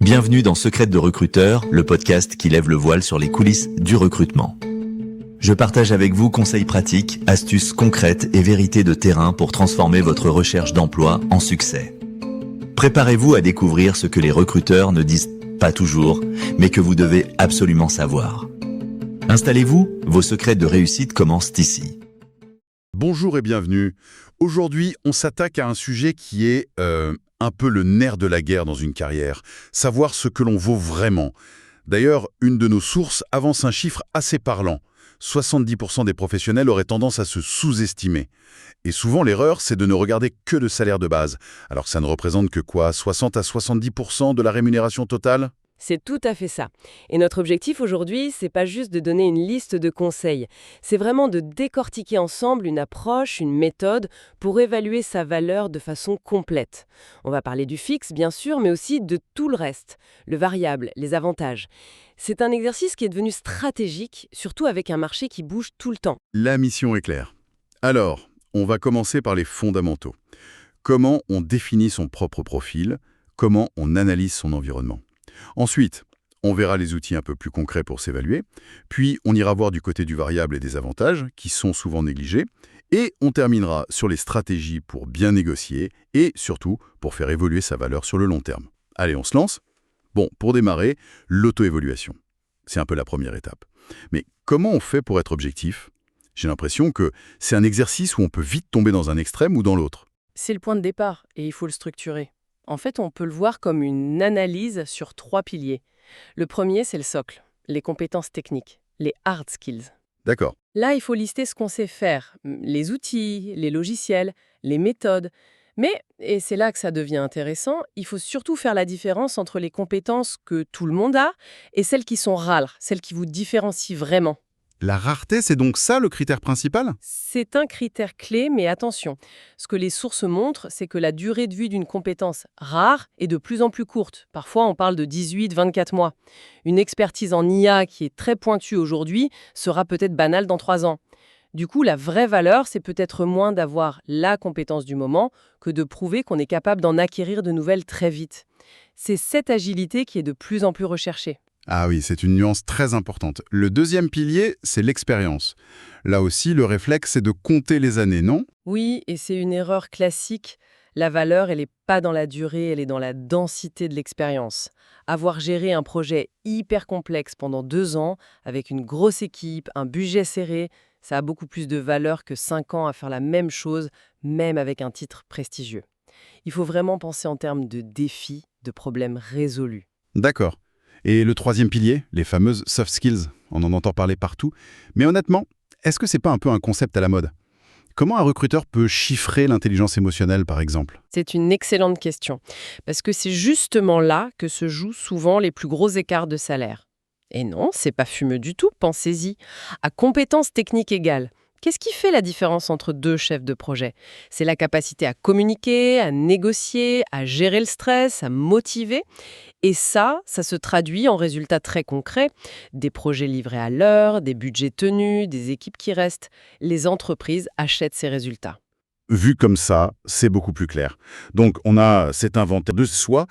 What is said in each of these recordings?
Bienvenue dans Secrètes de recruteur, le podcast qui lève le voile sur les coulisses du recrutement. Je partage avec vous conseils pratiques, astuces concrètes et vérités de terrain pour transformer votre recherche d'emploi en succès. Préparez-vous à découvrir ce que les recruteurs ne disent pas toujours, mais que vous devez absolument savoir. Installez-vous, vos secrets de réussite commencent ici. Bonjour et bienvenue. Aujourd'hui, on s'attaque à un sujet qui est un peu le nerf de la guerre dans une carrière, savoir ce que l'on vaut vraiment. D'ailleurs, une de nos sources avance un chiffre assez parlant. 70% des professionnels auraient tendance à se sous-estimer. Et souvent, l'erreur, c'est de ne regarder que le salaire de base, alors que ça ne représente que quoi, 60 à 70% de la rémunération totale ? C'est tout à fait ça. Et notre objectif aujourd'hui, c'est pas juste de donner une liste de conseils, c'est vraiment de décortiquer ensemble une approche, une méthode pour évaluer sa valeur de façon complète. On va parler du fixe, bien sûr, mais aussi de tout le reste, le variable, les avantages. C'est un exercice qui est devenu stratégique, surtout avec un marché qui bouge tout le temps. La mission est claire. Alors, on va commencer par les fondamentaux. Comment on définit son propre profil ? Comment on analyse son environnement ? Ensuite, on verra les outils un peu plus concrets pour s'évaluer, puis on ira voir du côté du variable et des avantages, qui sont souvent négligés, et on terminera sur les stratégies pour bien négocier et, surtout, pour faire évoluer sa valeur sur le long terme. Allez, on se lance ? Bon, pour démarrer, l'auto-évaluation. C'est un peu la première étape. Mais comment on fait pour être objectif ? J'ai l'impression que c'est un exercice où on peut vite tomber dans un extrême ou dans l'autre. C'est le point de départ et il faut le structurer. En fait, on peut le voir comme une analyse sur 3 piliers. Le premier, c'est le socle, les compétences techniques, les hard skills. D'accord. Là, il faut lister ce qu'on sait faire, les outils, les logiciels, les méthodes. Mais, et c'est là que ça devient intéressant, il faut surtout faire la différence entre les compétences que tout le monde a et celles qui sont rares, celles qui vous différencient vraiment. La rareté, c'est donc ça le critère principal ? C'est un critère clé, mais attention. Ce que les sources montrent, c'est que la durée de vie d'une compétence rare est de plus en plus courte. Parfois, on parle de 18-24 mois. Une expertise en IA qui est très pointue aujourd'hui sera peut-être banale dans 3 ans. Du coup, la vraie valeur, c'est peut-être moins d'avoir la compétence du moment que de prouver qu'on est capable d'en acquérir de nouvelles très vite. C'est cette agilité qui est de plus en plus recherchée. Ah oui, c'est une nuance très importante. Le deuxième pilier, c'est l'expérience. Là aussi, le réflexe, c'est de compter les années, non ? Oui, et c'est une erreur classique. La valeur, elle n'est pas dans la durée, elle est dans la densité de l'expérience. Avoir géré un projet hyper complexe pendant 2 ans, avec une grosse équipe, un budget serré, ça a beaucoup plus de valeur que 5 ans à faire la même chose, même avec un titre prestigieux. Il faut vraiment penser en termes de défis, de problèmes résolus. D'accord. Et le troisième pilier, les fameuses soft skills, on en entend parler partout. Mais honnêtement, est-ce que c'est pas un peu un concept à la mode ? Comment un recruteur peut chiffrer l'intelligence émotionnelle, par exemple ? C'est une excellente question, parce que c'est justement là que se jouent souvent les plus gros écarts de salaire. Et non, c'est pas fumeux du tout, pensez-y. À compétences techniques égales, qu'est-ce qui fait la différence entre 2 chefs de projet ? C'est la capacité à communiquer, à négocier, à gérer le stress, à motiver. Et ça se traduit en résultats très concrets. Des projets livrés à l'heure, des budgets tenus, des équipes qui restent. Les entreprises achètent ces résultats. Vu comme ça, c'est beaucoup plus clair. Donc, on a cet inventaire de soi,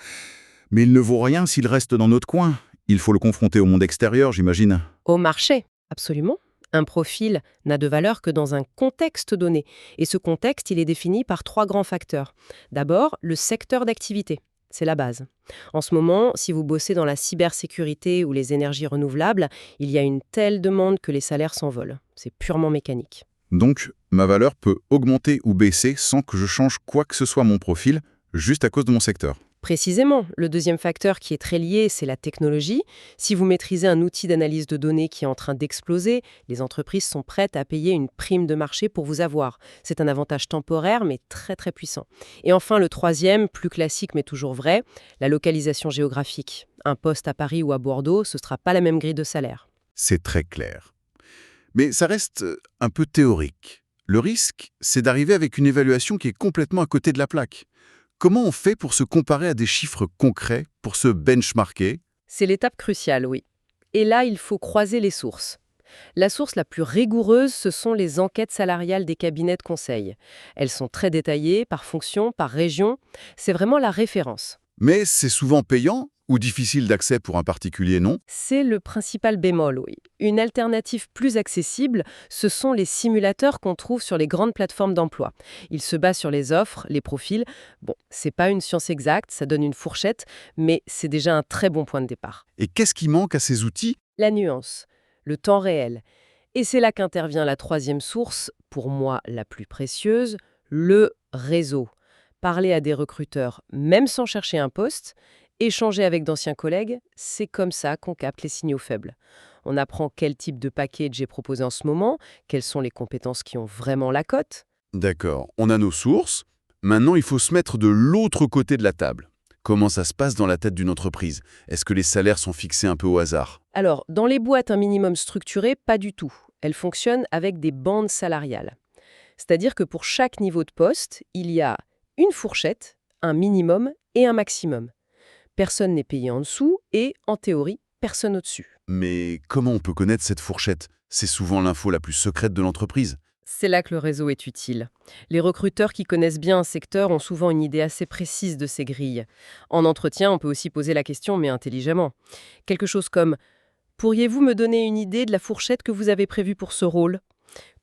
mais il ne vaut rien s'il reste dans notre coin. Il faut le confronter au monde extérieur, j'imagine. Au marché, absolument. Un profil n'a de valeur que dans un contexte donné. Et ce contexte, il est défini par 3 grands facteurs. D'abord, le secteur d'activité. C'est la base. En ce moment, si vous bossez dans la cybersécurité ou les énergies renouvelables, il y a une telle demande que les salaires s'envolent. C'est purement mécanique. Donc, ma valeur peut augmenter ou baisser sans que je change quoi que ce soit à mon profil, juste à cause de mon secteur. Précisément, le deuxième facteur qui est très lié, c'est la technologie. Si vous maîtrisez un outil d'analyse de données qui est en train d'exploser, les entreprises sont prêtes à payer une prime de marché pour vous avoir. C'est un avantage temporaire, mais très très puissant. Et enfin, le troisième, plus classique mais toujours vrai, la localisation géographique. Un poste à Paris ou à Bordeaux, ce ne sera pas la même grille de salaire. C'est très clair. Mais ça reste un peu théorique. Le risque, c'est d'arriver avec une évaluation qui est complètement à côté de la plaque. Comment on fait pour se comparer à des chiffres concrets, pour se benchmarker ? C'est l'étape cruciale, oui. Et là, il faut croiser les sources. La source la plus rigoureuse, ce sont les enquêtes salariales des cabinets de conseil. Elles sont très détaillées, par fonction, par région. C'est vraiment la référence. Mais c'est souvent payant, Ou difficile d'accès pour un particulier, non? C'est le principal bémol, oui. Une alternative plus accessible, ce sont les simulateurs qu'on trouve sur les grandes plateformes d'emploi. Ils se basent sur les offres, les profils. Bon, c'est pas une science exacte, ça donne une fourchette, mais c'est déjà un très bon point de départ. Et qu'est-ce qui manque à ces outils? La nuance, le temps réel. Et c'est là qu'intervient la troisième source, pour moi la plus précieuse, le réseau. Parler à des recruteurs, même sans chercher un poste, échanger avec d'anciens collègues, c'est comme ça qu'on capte les signaux faibles. On apprend quel type de package est proposé en ce moment, quelles sont les compétences qui ont vraiment la cote. D'accord, on a nos sources. Maintenant, il faut se mettre de l'autre côté de la table. Comment ça se passe dans la tête d'une entreprise? Est-ce que les salaires sont fixés un peu au hasard? Alors, dans les boîtes un minimum structuré, pas du tout. Elles fonctionnent avec des bandes salariales. C'est-à-dire que pour chaque niveau de poste, il y a une fourchette, un minimum et un maximum. Personne n'est payé en dessous et, en théorie, personne au-dessus. Mais comment on peut connaître cette fourchette? C'est souvent l'info la plus secrète de l'entreprise. C'est là que le réseau est utile. Les recruteurs qui connaissent bien un secteur ont souvent une idée assez précise de ces grilles. En entretien, on peut aussi poser la question, mais intelligemment. Quelque chose comme « Pourriez-vous me donner une idée de la fourchette que vous avez prévue pour ce rôle ?»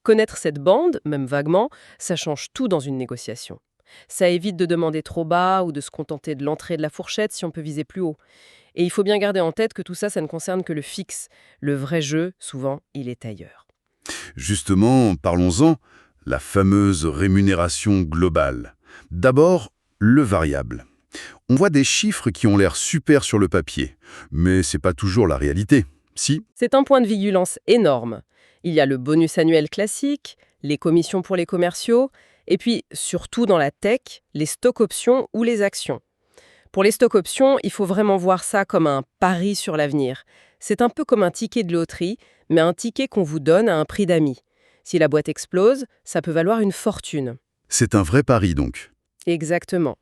Connaître cette bande, même vaguement, ça change tout dans une négociation. Ça évite de demander trop bas ou de se contenter de l'entrée de la fourchette si on peut viser plus haut. Et il faut bien garder en tête que tout ça, ça ne concerne que le fixe. Le vrai jeu, souvent, il est ailleurs. Justement, parlons-en, la fameuse rémunération globale. D'abord, le variable. On voit des chiffres qui ont l'air super sur le papier, mais c'est pas toujours la réalité. Si? C'est un point de vigilance énorme. Il y a le bonus annuel classique, les commissions pour les commerciaux, et puis, surtout dans la tech, les stocks options ou les actions. Pour les stocks options, il faut vraiment voir ça comme un pari sur l'avenir. C'est un peu comme un ticket de loterie, mais un ticket qu'on vous donne à un prix d'amis. Si la boîte explose, ça peut valoir une fortune. C'est un vrai pari donc. Exactement.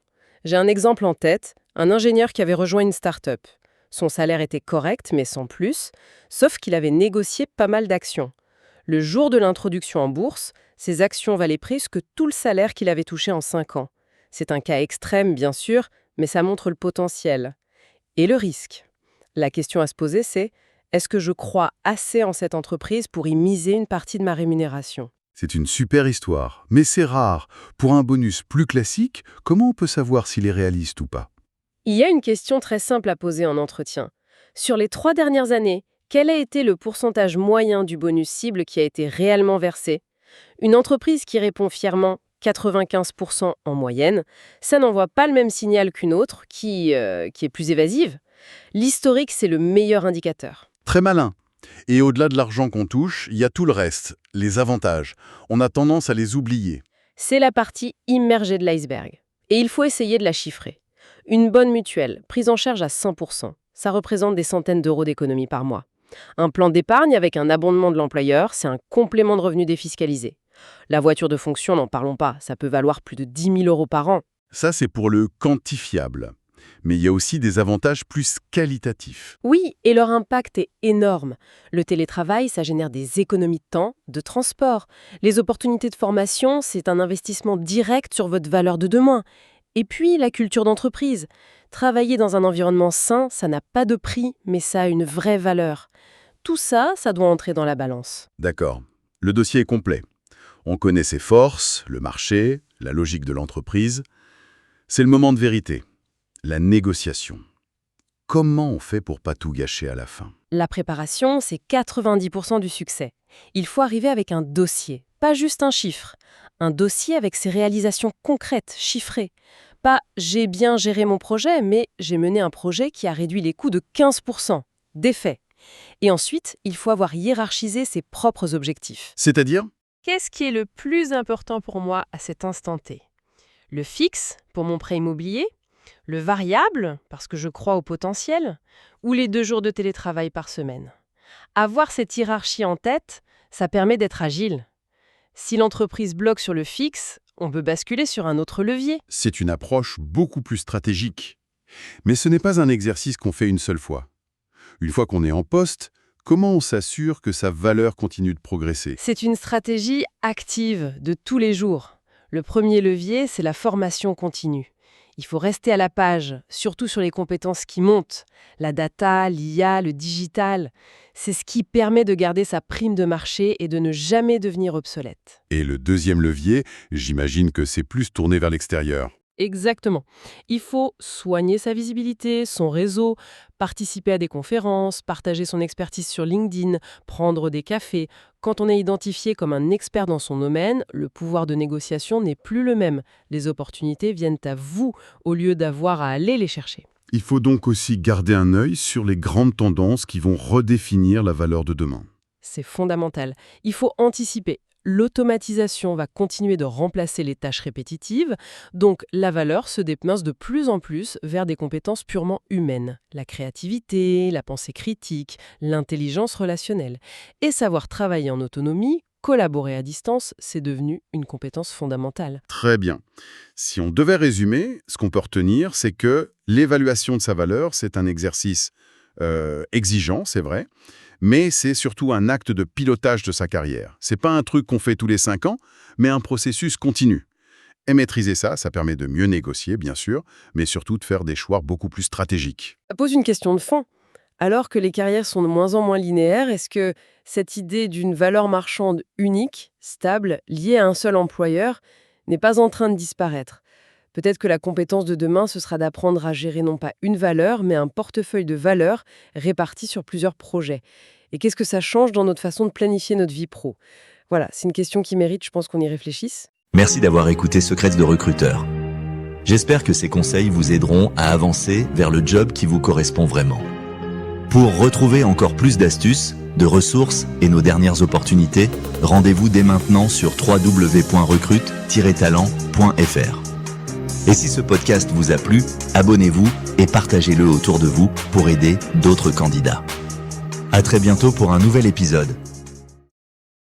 J'ai un exemple en tête, un ingénieur qui avait rejoint une start-up. Son salaire était correct, mais sans plus, sauf qu'il avait négocié pas mal d'actions. Le jour de l'introduction en bourse, ses actions valaient presque tout le salaire qu'il avait touché en 5 ans. C'est un cas extrême, bien sûr, mais ça montre le potentiel. Et le risque. La question à se poser, c'est est-ce que je crois assez en cette entreprise pour y miser une partie de ma rémunération ? C'est une super histoire, mais c'est rare. Pour un bonus plus classique, comment on peut savoir s'il est réaliste ou pas? Il y a une question très simple à poser en entretien. Sur les 3 dernières années, quel a été le pourcentage moyen du bonus cible qui a été réellement versé ? Une entreprise qui répond fièrement 95% en moyenne, ça n'envoie pas le même signal qu'une autre qui est plus évasive. L'historique, c'est le meilleur indicateur. Très malin. Et au-delà de l'argent qu'on touche, il y a tout le reste, les avantages. On a tendance à les oublier. C'est la partie immergée de l'iceberg. Et il faut essayer de la chiffrer. Une bonne mutuelle, prise en charge à 100%, ça représente des centaines d'euros d'économie par mois. Un plan d'épargne avec un abondement de l'employeur, c'est un complément de revenu défiscalisé. La voiture de fonction, n'en parlons pas, ça peut valoir plus de 10 000 euros par an. Ça, c'est pour le quantifiable. Mais il y a aussi des avantages plus qualitatifs. Oui, et leur impact est énorme. Le télétravail, ça génère des économies de temps, de transport. Les opportunités de formation, c'est un investissement direct sur votre valeur de demain. Et puis, la culture d'entreprise. Travailler dans un environnement sain, ça n'a pas de prix, mais ça a une vraie valeur. Tout ça, ça doit entrer dans la balance. D'accord. Le dossier est complet. On connaît ses forces, le marché, la logique de l'entreprise. C'est le moment de vérité. La négociation. Comment on fait pour pas tout gâcher à la fin? La préparation, c'est 90% du succès. Il faut arriver avec un dossier, pas juste un chiffre. Un dossier avec ses réalisations concrètes, chiffrées. Pas « j'ai bien géré mon projet », mais « j'ai mené un projet qui a réduit les coûts de 15%. » Des faits. Et ensuite, il faut avoir hiérarchisé ses propres objectifs. C'est-à-dire? Qu'est-ce qui est le plus important pour moi à cet instant T ? Le fixe, pour mon prêt immobilier ? Le variable, parce que je crois au potentiel ? Ou les 2 jours de télétravail par semaine ? Avoir cette hiérarchie en tête, ça permet d'être agile. Si l'entreprise bloque sur le fixe, on peut basculer sur un autre levier. C'est une approche beaucoup plus stratégique. Mais ce n'est pas un exercice qu'on fait une seule fois. Une fois qu'on est en poste, comment on s'assure que sa valeur continue de progresser? C'est une stratégie active de tous les jours. Le premier levier, c'est la formation continue. Il faut rester à la page, surtout sur les compétences qui montent. La data, l'IA, le digital, c'est ce qui permet de garder sa prime de marché et de ne jamais devenir obsolète. Et le deuxième levier, j'imagine que c'est plus tourné vers l'extérieur. Exactement. Il faut soigner sa visibilité, son réseau, participer à des conférences, partager son expertise sur LinkedIn, prendre des cafés. Quand on est identifié comme un expert dans son domaine, le pouvoir de négociation n'est plus le même. Les opportunités viennent à vous au lieu d'avoir à aller les chercher. Il faut donc aussi garder un œil sur les grandes tendances qui vont redéfinir la valeur de demain. C'est fondamental. Il faut anticiper. L'automatisation va continuer de remplacer les tâches répétitives, donc la valeur se déplace de plus en plus vers des compétences purement humaines. La créativité, la pensée critique, l'intelligence relationnelle. Et savoir travailler en autonomie, collaborer à distance, c'est devenu une compétence fondamentale. Très bien. Si on devait résumer, ce qu'on peut retenir, c'est que l'évaluation de sa valeur, c'est un exercice exigeant, c'est vrai, mais c'est surtout un acte de pilotage de sa carrière. C'est pas un truc qu'on fait tous les 5 ans, mais un processus continu. Et maîtriser ça permet de mieux négocier, bien sûr, mais surtout de faire des choix beaucoup plus stratégiques. Ça pose une question de fond. Alors que les carrières sont de moins en moins linéaires, est-ce que cette idée d'une valeur marchande unique, stable, liée à un seul employeur, n'est pas en train de disparaître ? Peut-être que la compétence de demain, ce sera d'apprendre à gérer non pas une valeur, mais un portefeuille de valeurs répartis sur plusieurs projets. Et qu'est-ce que ça change dans notre façon de planifier notre vie pro ? Voilà, c'est une question qui mérite, je pense qu'on y réfléchisse. Merci d'avoir écouté Secrets de recruteur. J'espère que ces conseils vous aideront à avancer vers le job qui vous correspond vraiment. Pour retrouver encore plus d'astuces, de ressources et nos dernières opportunités, rendez-vous dès maintenant sur www.recrute-talent.fr. Et si ce podcast vous a plu, abonnez-vous et partagez-le autour de vous pour aider d'autres candidats. À très bientôt pour un nouvel épisode.